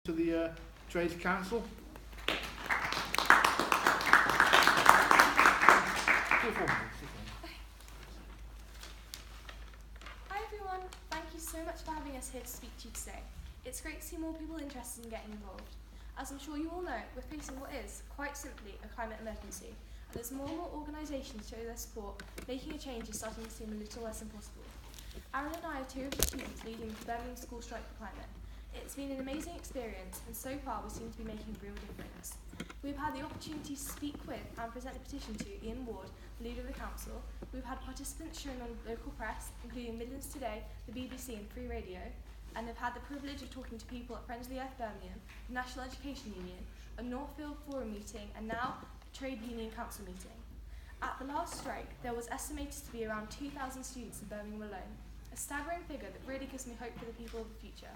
to the Trades Council. Hi everyone, thank you so much for having us here to speak to you today. It's great to see more people interested in getting involved. As I'm sure you all know, we're facing what is, quite simply, a climate emergency, and as more and more organisations show their support, making a change is starting to seem a little less impossible. Aaron and I are two of the students leading the Birmingham School Strike for Climate. It's been an amazing experience, and so far we seem to be making a real difference. We've had the opportunity to speak with and present a petition to Ian Ward, the leader of the council. We've had participants shown on local press, including Midlands Today, the BBC and Free Radio, and have had the privilege of talking to people at Friends of the Earth Birmingham, the National Education Union, a Northfield Forum meeting, and now a Trade Union Council meeting. At the last strike, there was estimated to be around 2,000 students in Birmingham alone, a staggering figure that really gives me hope for the people of the future.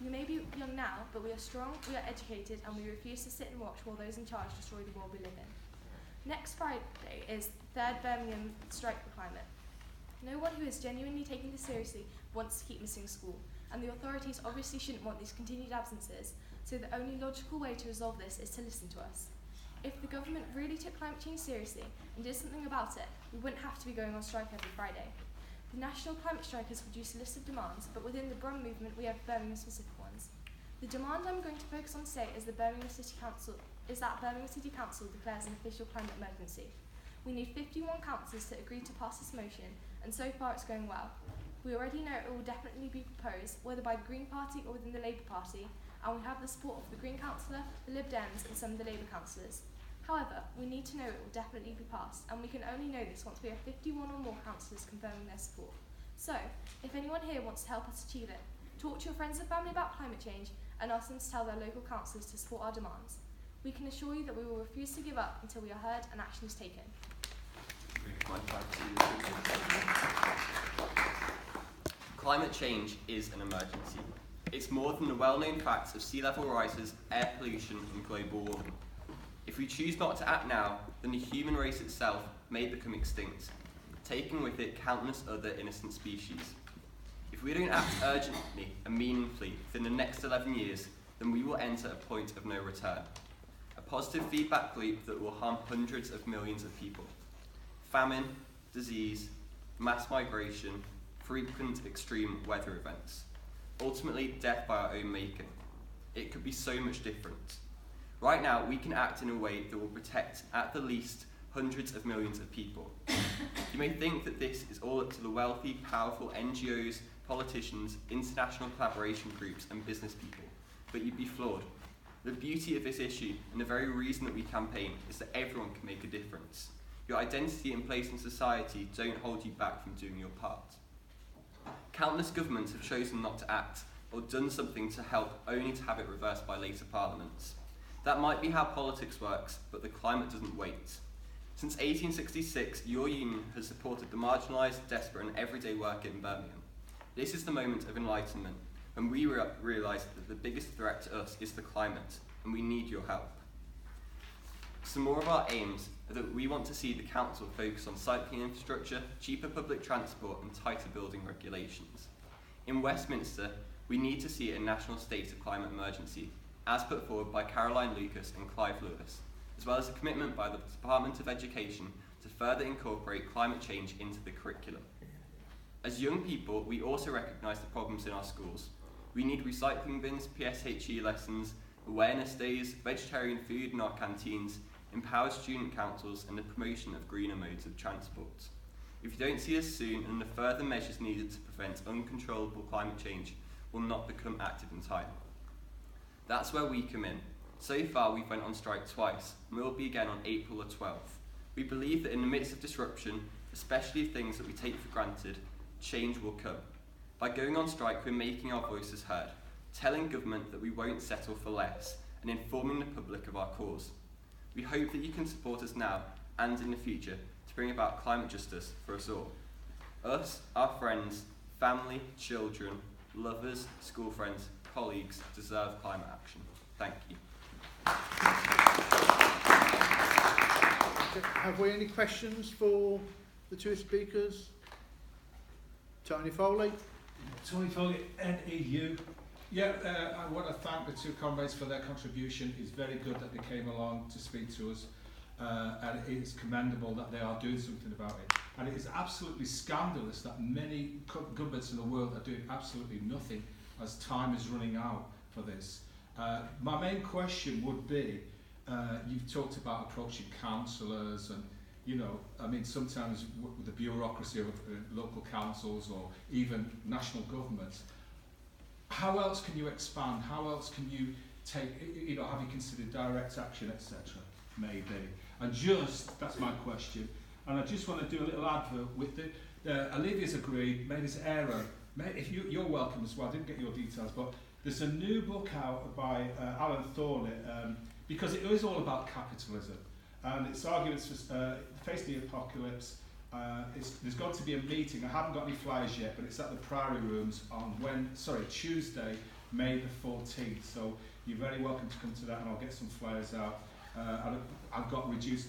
We may be young now, but we are strong, we are educated, and we refuse to sit and watch while those in charge destroy the world we live in. Next Friday is the 3rd Birmingham Strike for Climate. No one who is genuinely taking this seriously wants to keep missing school, and the authorities obviously shouldn't want these continued absences, so the only logical way to resolve this is to listen to us. If the government really took climate change seriously and did something about it, we wouldn't have to be going on strike every Friday. The National Climate Strike has produced a list of demands, but within the Brum movement we have Birmingham-specific ones. The demand I'm going to focus on today is that Birmingham City Council declares an official climate emergency. We need 51 councillors to agree to pass this motion, and so far it's going well. We already know it will definitely be proposed, whether by the Green Party or within the Labour Party, and we have the support of the Green Councillor, the Lib Dems and some of the Labour councillors. However, we need to know it will definitely be passed, and we can only know this once we have 51 or more councillors confirming their support. So, if anyone here wants to help us achieve it, talk to your friends and family about climate change and ask them to tell their local councillors to support our demands. We can assure you that we will refuse to give up until we are heard and action is taken. Climate change is an emergency. It's more than the well-known facts of sea level rises, air pollution and global warming. If we choose not to act now, then the human race itself may become extinct, taking with it countless other innocent species. If we don't act urgently and meaningfully within the next 11 years, then we will enter a point of no return. A positive feedback loop that will harm hundreds of millions of people. Famine, disease, mass migration, frequent extreme weather events. Ultimately, death by our own making. It could be so much different. Right now, we can act in a way that will protect, at the least, hundreds of millions of people. You may think that this is all up to the wealthy, powerful NGOs, politicians, international collaboration groups and business people, but you'd be flawed. The beauty of this issue, and the very reason that we campaign, is that everyone can make a difference. Your identity and place in society don't hold you back from doing your part. Countless governments have chosen not to act, or done something to help only to have it reversed by later parliaments. That might be how politics works, but the climate doesn't wait. Since 1866, your union has supported the marginalised, desperate and everyday worker in Birmingham. This is the moment of enlightenment, when we realise that the biggest threat to us is the climate, and we need your help. Some more of our aims are that we want to see the council focus on cycling infrastructure, cheaper public transport and tighter building regulations. In Westminster, we need to see a national state of climate emergency, as put forward by Caroline Lucas and Clive Lewis, as well as a commitment by the Department of Education to further incorporate climate change into the curriculum. As young people, we also recognise the problems in our schools. We need recycling bins, PSHE lessons, awareness days, vegetarian food in our canteens, empowered student councils and the promotion of greener modes of transport. If you don't see us soon, and the further measures needed to prevent uncontrollable climate change will not become active in time. That's where we come in. So far we've went on strike twice, and we'll be again on April the 12th. We believe that in the midst of disruption, especially things that we take for granted, change will come. By going on strike, we're making our voices heard, telling government that we won't settle for less, and informing the public of our cause. We hope that you can support us now and in the future to bring about climate justice for us all. Us, our friends, family, children, lovers, school friends, colleagues deserve climate action. Thank you. Have we any questions for the two speakers? Tony Foley. Tony Foley, NEU. Yeah, I want to thank the two comrades for their contribution. It's very good that they came along to speak to us, and it is commendable that they are doing something about it. And it is absolutely scandalous that many governments in the world are doing absolutely nothing as time is running out for this. My main question would be, you've talked about approaching councillors and, you know, I mean, sometimes with the bureaucracy of local councils or even national governments, how else can you expand? How else can you take, you know, have you considered direct action, etc.? Maybe. And just, that's my question. And I just want to do a little advert with Olivia's agreed, made this error. If you're welcome as well, I didn't get your details, but there's a new book out by Alan Thorne, because it is all about capitalism. And it's arguments for facing the apocalypse. There's got to be a meeting. I haven't got any flyers yet, but it's at the Priory Rooms on Tuesday, May the 14th. So you're very welcome to come to that, and I'll get some flyers out. I've got reduced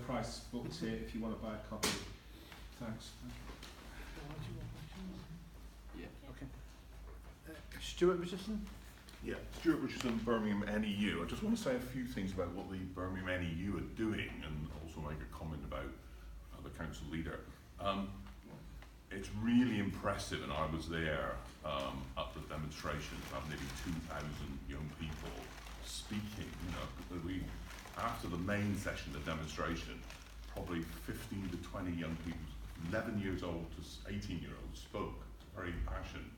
price books here if you want to buy a copy. Thanks. Yeah. Okay. Stuart Richardson? Yeah, Stuart Richardson, Birmingham NEU. I just want to say a few things about what the Birmingham NEU are doing and also make a comment about the council leader. It's really impressive, and I was there at the demonstration, have nearly 2,000 young people speaking. You know, after the main session, the demonstration, probably 15 to 20 young people, 11 years old to 18-year-olds spoke. Very passionate.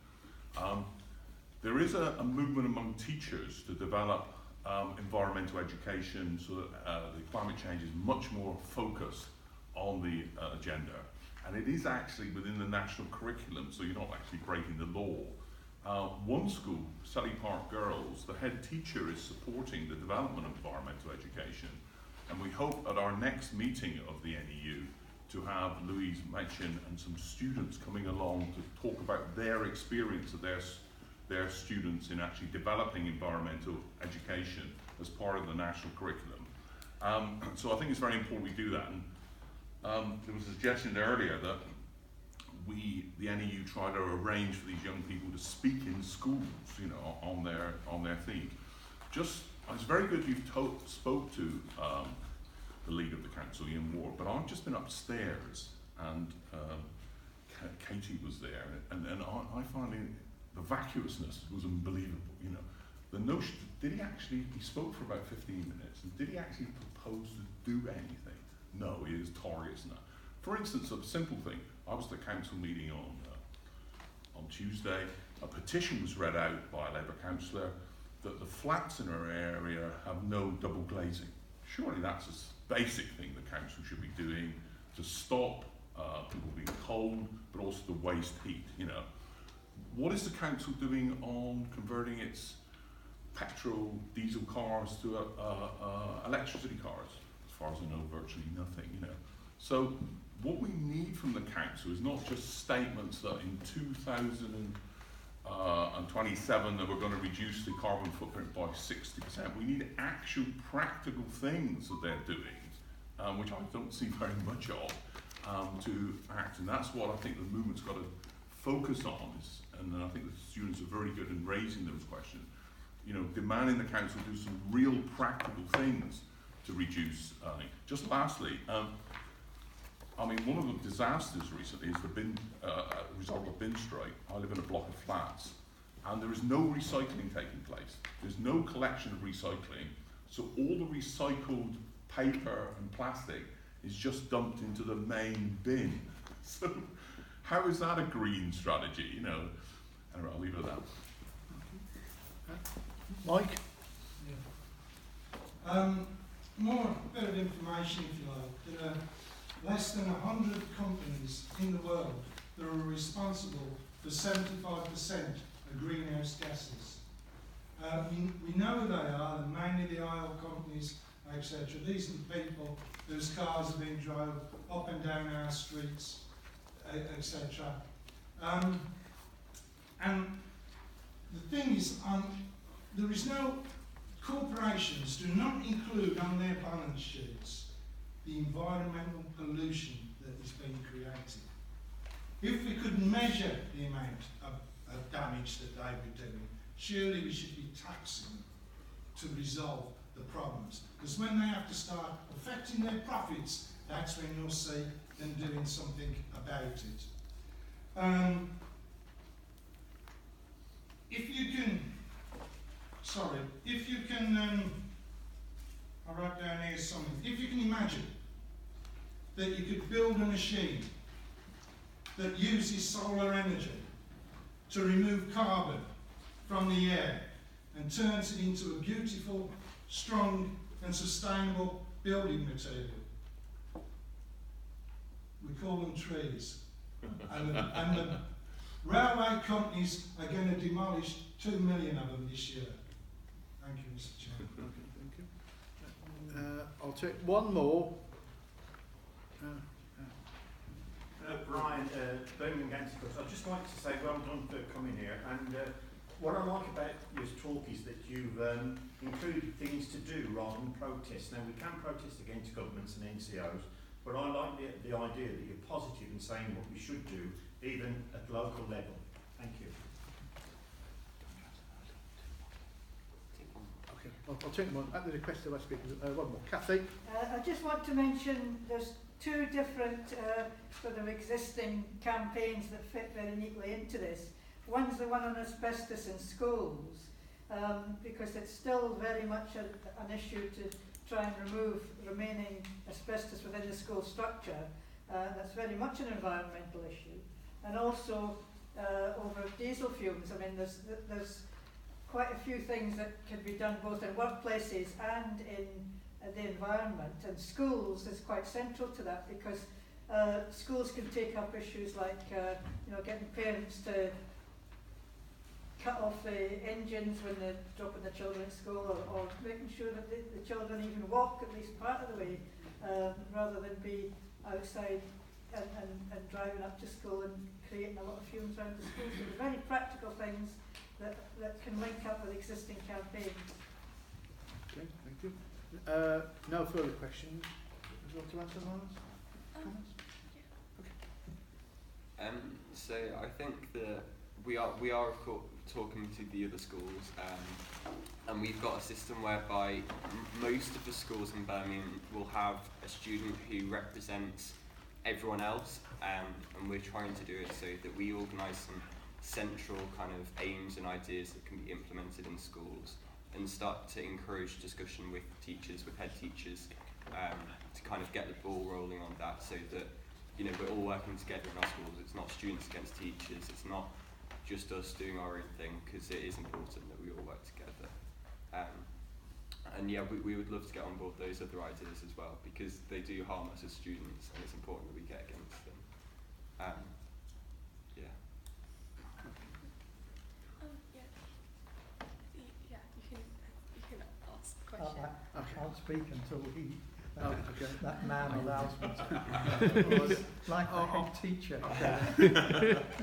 There is a movement among teachers to develop environmental education so that the climate change is much more focused on the agenda. And it is actually within the national curriculum, so you're not actually breaking the law. One school, Sally Park Girls, the head teacher is supporting the development of environmental education. And we hope at our next meeting of the NEU to have Louise Machin and some students coming along to talk about their experience of their students in actually developing environmental education as part of the national curriculum. So I think it's very important we do that. And there was a suggestion earlier that the NEU try to arrange for these young people to speak in schools, you know, on their theme. It's very good you've spoke to the leader of the council, Ian Ward, but I've just been upstairs and Katie was there, and I find the vacuousness was unbelievable. You know, the notion, he spoke for about 15 minutes, and did he actually propose to do anything? No, he is targets now. For instance, a simple thing, I was at the council meeting on Tuesday, a petition was read out by a Labour councillor that the flats in our area have no double glazing. Surely that's a basic thing the council should be doing to stop people being cold, but also to waste heat, you know. What is the council doing on converting its petrol, diesel cars to electricity cars? As far as I know, virtually nothing, you know. So what we need from the council is not just statements that in 2027 that we're going to reduce the carbon footprint by 60%. We need actual practical things that they're doing, which I don't see very much of, to act. And that's what I think the movement's got to focus on, and I think the students are very good in raising those questions. You know, demanding the council do some real practical things to reduce. Just lastly, I mean, one of the disasters recently is the result of bin strike. I live in a block of flats, and there is no recycling taking place. There's no collection of recycling, so all the recycled paper and plastic is just dumped into the main bin. So how is that a green strategy, you know? Anyway, I'll leave it at that. Mike? Yeah. More bit of information, if you like. There are less than 100 companies in the world that are responsible for 75% of greenhouse gases. We know who they are, they're mainly the oil companies, etc. These are the people whose cars are being drove up and down our streets, etc. And the thing is, there is no, corporations do not include on their balance sheets the environmental pollution that is being created. If we could measure the amount of damage that they were doing, surely we should be taxing them to resolve the problems. Because when they have to start affecting their profits, that's when you'll see them doing something about it. If you can, I wrote down here something. If you can imagine that you could build a machine that uses solar energy to remove carbon from the air and turns it into a beautiful, strong and sustainable building material. We call them trees. And the railway companies are going to demolish 2 million of them this year. Thank you, Mr. Chairman. Okay, thank you. I'll take one more. Brian, Birmingham Antiques. I'd just like to say well done for coming here. And what I like about your talk is that you've included things to do rather than protest. Now, we can protest against governments and NCOs, but I like the idea that you're positive in saying what we should do, even at local level. Thank you. Okay, I'll take one. At the request of our speakers, one more. Kathy? I just want to mention there's two different sort of existing campaigns that fit very neatly into this. One's the one on asbestos in schools, because it's still very much an issue to try and remove remaining asbestos within the school structure. That's very much an environmental issue. And also over diesel fumes. I mean, there's quite a few things that can be done both in workplaces and in the environment, and schools is quite central to that, because schools can take up issues like getting parents to cut off the engines when they're dropping the children at school, or making sure that the children even walk at least part of the way, rather than be outside and driving up to school and creating a lot of fumes around the school. So they're very practical things that can link up with existing campaigns. Okay, thank you. No further questions. Would you want to answer those? Comments? So I think that we are of course talking to the other schools, and we've got a system whereby most of the schools in Birmingham will have a student who represents everyone else, and we're trying to do it so that we organise some central kind of aims and ideas that can be implemented in schools, and start to encourage discussion with teachers, with head teachers, to kind of get the ball rolling on that, so that we're all working together in our schools. It's not students against teachers. It's not just us doing our own thing, because it is important that we all work together. And yeah, we would love to get on board those other ideas as well, because they do harm us as students, and it's important that we get against them. Yeah. You can ask the question. I can't speak until Okay. that man allows me to. Like a head teacher.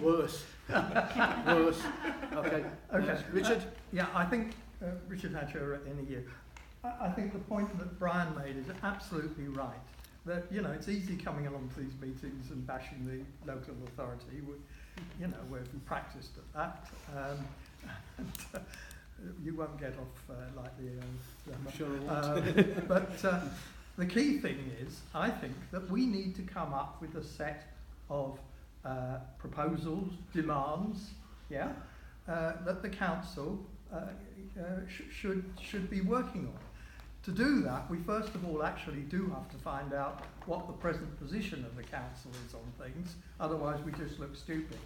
Worse. Worse. Okay. Okay. Richard? Yeah, I think Richard Hatcher in a year. I think the point that Brian made is absolutely right. That it's easy coming along to these meetings and bashing the local authority. Where we practiced at that. You won't get off lightly. I'm sure I won't. But the key thing is, I think that we need to come up with a set of proposals, demands, that the council should be working on. To do that, we first of all actually do have to find out what the present position of the council is on things, otherwise we just look stupid.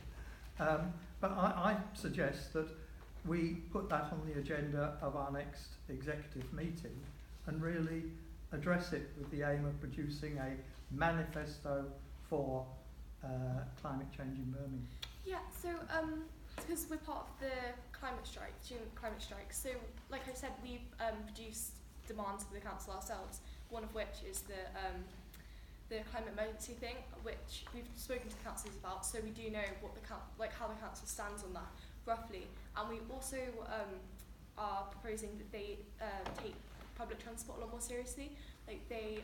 But I suggest that we put that on the agenda of our next executive meeting and really address it with the aim of producing a manifesto for climate change in Birmingham. Yeah, so because we're part of the climate strike, student climate strike, so like I said, we've produced demands for the council ourselves, one of which is the climate emergency thing, which we've spoken to the councillors about, so we do know what how the council stands on that roughly, and we also are proposing that they take public transport a lot more seriously. Like they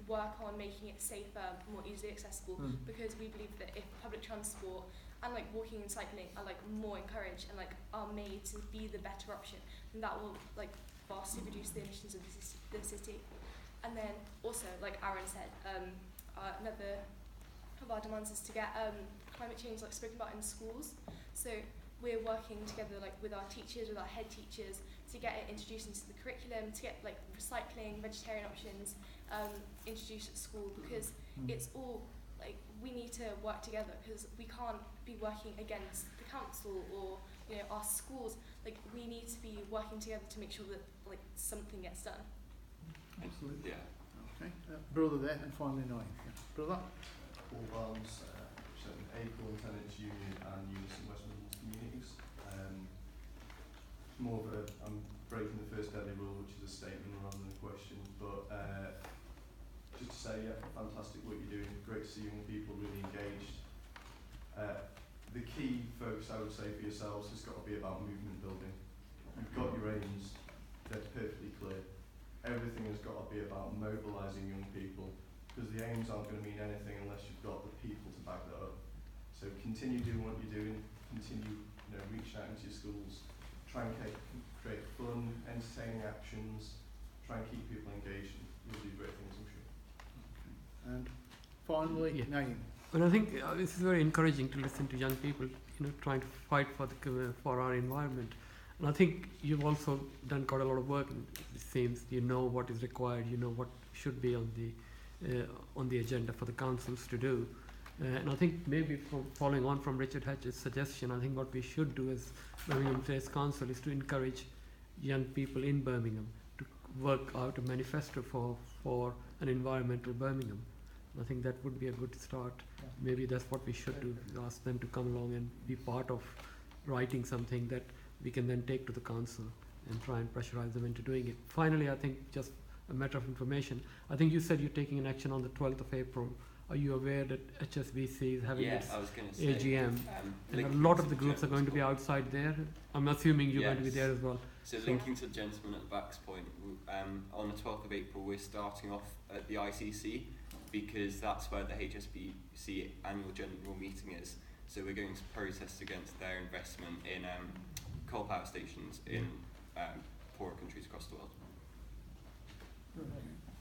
work on making it safer, more easily accessible, because we believe that if public transport and like walking and cycling are like more encouraged and like are made to be the better option, then that will like vastly reduce the emissions of the city. And then also, like Aaron said, another of our demands is to get climate change like spoken about in schools. So we're working together like with our teachers, with our head teachers, to get it introduced into the curriculum, to get like recycling, vegetarian options introduced at school, because it's all like we need to work together, because we can't be working against the council or our schools. Like we need to be working together to make sure that like something gets done. Absolutely. Yeah. Okay. Brother there, and finally Noel. Yeah. Brother. Paul Barnes, representing Acorn Tenants Union and Unison West Midlands Communities. More of a, I'm breaking the first deadly rule, which is a statement rather than a question, but just to say, yeah, fantastic what you're doing, great to see young people really engaged. The key focus I would say for yourselves has got to be about movement building. You've got your aims, they're perfectly clear. Everything has got to be about mobilising young people, because the aims aren't going to mean anything unless you've got the people to back that up. So continue doing what you're doing, continue reaching out into your schools, try and create fun, entertaining actions, try and keep people engaged, and you'll do great things, I'm sure. And finally, Naeem. Well, I think this is very encouraging to listen to young people, trying to fight for our environment. And I think you've also done quite a lot of work. It seems you know what is required, you know what should be on the agenda for the councils to do. And I think maybe following on from Richard Hatch's suggestion, I think what we should do as Birmingham Place Council is to encourage young people in Birmingham to work out a manifesto for an environmental Birmingham. And I think that would be a good start. Yeah. Maybe that's what we should do, ask them to come along and be part of writing something that we can then take to the council and try and pressurize them into doing it. Finally, I think just a matter of information, I think you said you're taking an action on the 12th of April. Are you aware that HSBC is having its AGM? And a lot of the groups are going to be outside there. I'm assuming you're going to be there as well. So linking to the gentleman at the back's point, on the 12th of April we're starting off at the ICC, because that's where the HSBC annual general meeting is. So we're going to protest against their investment in coal power stations in poorer countries across the world,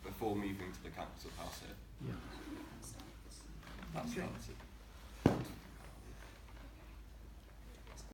before moving to the council house here. Yeah. That's it.